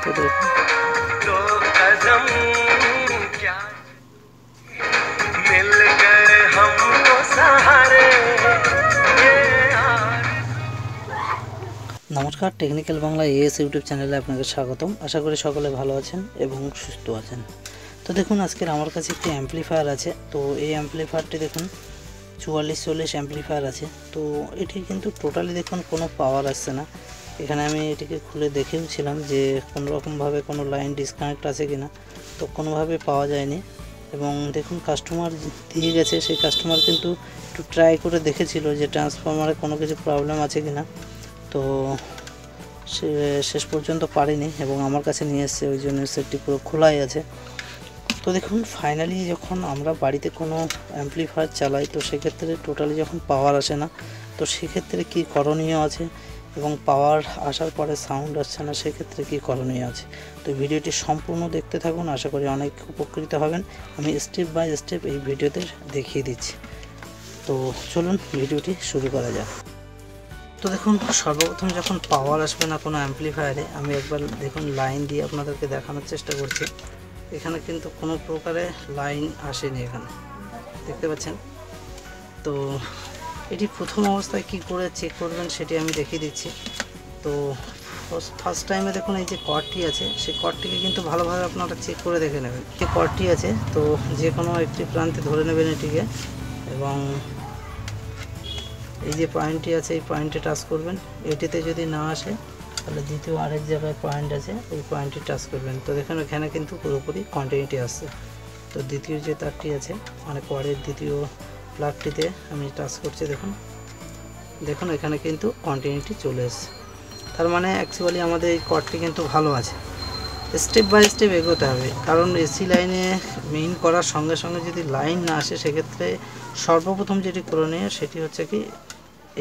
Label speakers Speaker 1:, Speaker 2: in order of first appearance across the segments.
Speaker 1: তো দেখুন নমস্কার, টেকনিক্যাল বাংলা এএস ইউটিউব চ্যানেলে আপনাকে স্বাগতম। আশা করি সকলে ভালো আছেন এবং সুস্থ আছেন। তো দেখুন, আজকের আমার কাছে একটি অ্যাম্পলিফায়ার আছে। তো এই অ্যাম্পলিফায়ারটি দেখুন 4440 অ্যাম্পলিফায়ার আছে। তো এটি কিন্তু টোটালি দেখুন কোনো পাওয়ার আসছে না। এখানে আমি এটিকে খুলে দেখেওছিলাম যে কোনো রকমভাবে কোনো লাইন ডিসকানেক্ট আছে কিনা, তো কোনোভাবে পাওয়া যায়নি। এবং দেখুন কাস্টমার দিয়ে গেছে, সেই কাস্টমার কিন্তু একটু ট্রাই করে দেখেছিল যে ট্রান্সফরমারে কোনো কিছু প্রবলেম আছে কিনা, তো সে শেষ পর্যন্ত পারেনি এবং আমার কাছে নিয়ে এসছে, ওই জন্য সেটটি পুরো খোলাই আছে। তো দেখুন ফাইনালি যখন আমরা বাড়িতে কোনো অ্যাম্পলিফায়ার চালাই, তো সেক্ষেত্রে টোটালি যখন পাওয়ার আসে না, তো সেক্ষেত্রে কি করণীয় আছে এবং পাওয়ার আসার পরে সাউন্ড আসছে না, সেক্ষেত্রে কি করণীয় আছে। তো ভিডিওটি সম্পূর্ণ দেখতে থাকুন, আশা করি অনেক উপকৃত হবেন। আমি স্টেপ বাই স্টেপ এই ভিডিওতে দেখিয়ে দিচ্ছি। তো চলুন ভিডিওটি শুরু করা যাক। তো দেখুন সর্বপ্রথম যখন পাওয়ার আসবে না কোনো অ্যাম্পলিফায়ারে, আমি একবার দেখুন লাইন দিয়ে আপনাদেরকে দেখানোর চেষ্টা করছি। এখানে কিন্তু কোনো প্রকারে লাইন আসেনি, এখানে দেখতে পাচ্ছেন। তো এটি প্রথম অবস্থায় কি করে চেক করবেন সেটি আমি দেখিয়ে দিচ্ছি। তো ফার্স্ট টাইমে দেখুন এই যে কর্ডটি আছে, সেই কর্ডটিকে কিন্তু ভালোভাবে আপনারা চেক করে দেখে নেবেন। যে কর্ডটি আছে, তো যে কোনো একটি প্রান্তে ধরে নেবেন এটিকে, এবং এই যে পয়েন্টটি আছে এই পয়েন্টে টাচ করবেন। এটিতে যদি না আসে তাহলে দ্বিতীয় আরেক জায়গায় পয়েন্ট আছে, ওই পয়েন্টে টাচ করবেন। তো দেখুন এখানে কিন্তু পুরোপুরি কন্টিনিউটি আসছে। তো দ্বিতীয় যে তারটি আছে, মানে কোয়ারের দ্বিতীয় প্লাগটিতে আমি টাচ করছি, দেখুন দেখুন এখানে কিন্তু কন্টিনিউটি চলে এসছে। তার মানে অ্যাকচুয়ালি আমাদের এই কর্ডটি কিন্তু ভালো আছে। স্টেপ বাই স্টেপ এগোতে হবে, কারণ এসি লাইনে মেইন করার সঙ্গে সঙ্গে যদি লাইন না আসে, সেক্ষেত্রে সর্বপ্রথম যেটি করণীয় সেটি হচ্ছে কি,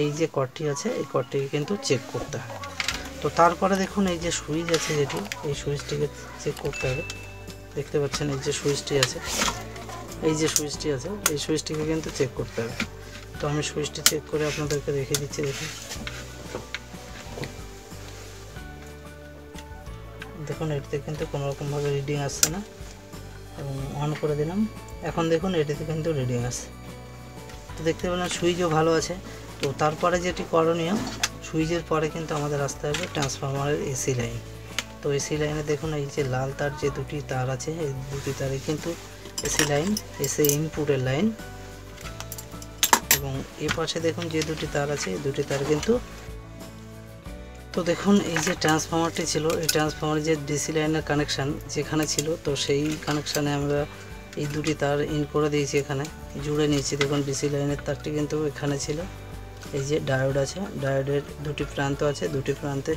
Speaker 1: এই যে কর্ডটি আছে এই কর্ডটিকে কিন্তু চেক করতে হবে। তো তারপরে দেখুন এই যে সুইচ আছে যেটি, এই সুইচটিকে চেক করতে হবে। দেখতে পাচ্ছেন এই যে সুইচটি আছে, এই যে সুইচটি আছে, এই সুইচটিকে কিন্তু চেক করতে হবে। তো আমি সুইচটি চেক করে আপনাদেরকে দেখিয়ে দিচ্ছি। দেখুন দেখুন এটিতে কিন্তু কোনো রকমভাবে রিডিং আসছে না, এবং অন করে দিলাম। এখন দেখুন এটিতে কিন্তু রিডিং আসছে। তো দেখতে পেলেন সুইচও ভালো আছে। তো তারপরে যেটি করণীয়, সুইচের পরে কিন্তু আমাদের আসতে হবে ট্রান্সফরমারের এসি লাইন। তো এসি লাইনে দেখুন এই যে লাল তার যে দুটি তার আছে, এই দুটি তারে কিন্তু এসি লাইন, এসি ইনপুটের লাইন। এবং এ পাশে দেখুন যে দুটি তার আছে, এই দুটি তার কিন্তু। তো দেখুন এই যে ট্রান্সফরমারটি ছিল, এই ট্রান্সফরমারের যে ডিসি লাইনের কানেকশান যেখানে ছিল, তো সেই কানেকশানে আমরা এই দুটি তার ইন করে দিয়েছি, এখানে জুড়ে নিয়েছি। দেখুন ডিসি লাইনের তারটি কিন্তু এখানে ছিল। এই যে ডায়োড আছে, ডায়োডের দুটি প্রান্ত আছে, দুটি প্রান্তে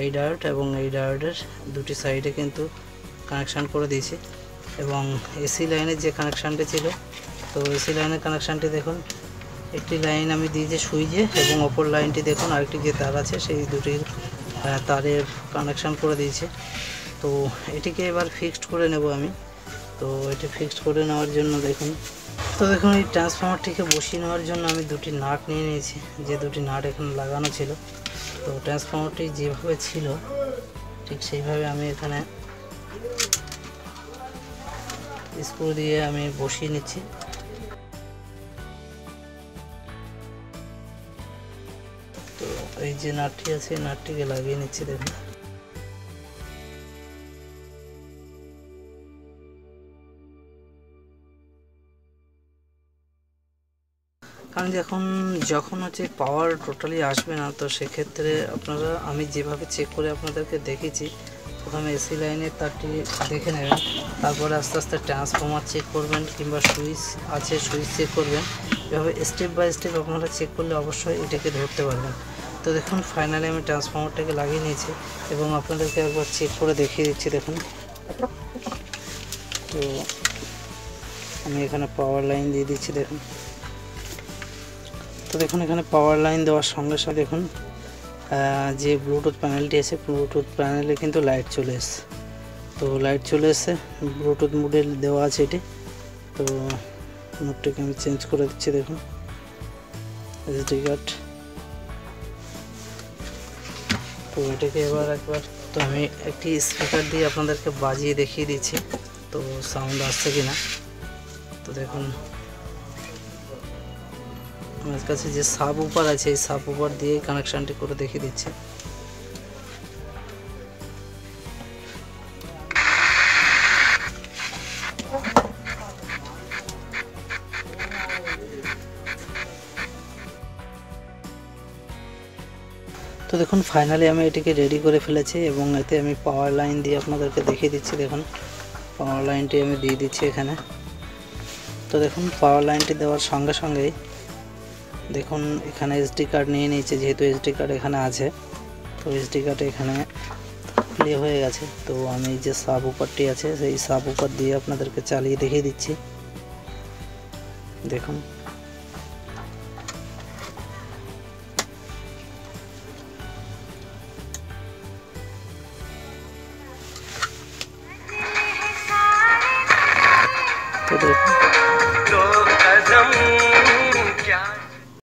Speaker 1: এই ডায়োড এবং এই ডায়োডের দুটি সাইডে কিন্তু কানেকশান করে দিয়েছি। এবং এসি লাইনের যে কানেকশানটি ছিল, তো এসি লাইনের কানেকশানটি দেখুন একটি লাইন আমি দিয়েছি সুইচে, এবং অপর লাইনটি দেখুন আরেকটি যে তার আছে সেই দুটির তারের কানেকশান করে দিয়েছি। তো এটিকে এবার ফিক্সড করে নেব আমি। তো এটি ফিক্সড করে নেওয়ার জন্য দেখুন, তো দেখুন এই ট্রান্সফরমারটিকে বসিয়ে নেওয়ার জন্য আমি দুটি নাট নিয়ে নিয়েছি, যে দুটি নাট এখানে লাগানো ছিল। তো ট্রান্সফরমারটি যেভাবে ছিল ঠিক সেইভাবে আমি এখানে স্ক্রু দিয়ে আমি বসিয়ে নিচ্ছি। তো এই যে নাটটি আছে, নাটটিকে লাগিয়ে নিচ্ছি। দেখুন কারণ যখন হচ্ছে পাওয়ার টোটালি আসবে না, তো সেক্ষেত্রে আপনারা, আমি যেভাবে চেক করে আপনাদেরকে দেখেছি, প্রথমে এসি লাইনের তারটি দেখে নেবেন, তারপরে আস্তে আস্তে ট্রান্সফরমার চেক করবেন, কিংবা সুইচ আছে সুইচ চেক করবেন। এভাবে স্টেপ বাই স্টেপ আপনারা চেক করলে অবশ্যই এটাকে ধরতে পারবেন। তো দেখুন ফাইনালি আমি ট্রান্সফরমারটাকে লাগিয়ে নিয়েছি এবং আপনাদেরকে একবার চেক করে দেখিয়ে দিচ্ছি। দেখুন তো আমি এখানে পাওয়ার লাইন দিয়ে দিচ্ছি। দেখুন, তো দেখুন এখানে পাওয়ার লাইন দেওয়ার সঙ্গে সঙ্গে দেখুন যে ব্লুটুথ প্যানেলটি আছে, ব্লুটুথ প্যানেলে কিন্তু লাইট চলে এসছে। তো লাইট চলে এসছে, ব্লুটুথ মোডে দেওয়া আছে এটি। তো মোডটাকে আমি চেঞ্জ করে দিচ্ছি। দেখুন এসডি কার্ড, তো এটাকে এবার একবার, তো আমি একটি স্পিকার দিয়ে আপনাদেরকে বাজিয়ে দেখিয়ে দিচ্ছি তো সাউন্ড আসছে কিনা। তো দেখুন আমার কাছে যে সাব উপার আছে এই সাব উপার দিয়ে কানেকশানটি করে দেখিয়ে দিচ্ছি। তো দেখুন ফাইনালি আমি এটিকে রেডি করে ফেলেছি এবং এতে আমি পাওয়ার লাইন দিয়ে আপনাদেরকে দেখিয়ে দিচ্ছি। দেখুন পাওয়ার লাইনটি আমি দিয়ে দিচ্ছি এখানে। তো দেখুন পাওয়ার লাইনটি দেওয়ার সঙ্গে সঙ্গেই দেখুন এখানে এসডি কার্ড নিয়ে নিয়েছে, যেহেতু এসডি কার্ড এখানে আছে তো এসডি কার্ড এখানে প্লে হয়ে গেছে। তো আমি যে সাব উপারটি আছে সেই সাব উপার দিয়ে আপনাদেরকে চালিয়ে দেখিয়ে দিচ্ছি। দেখুন तो देखो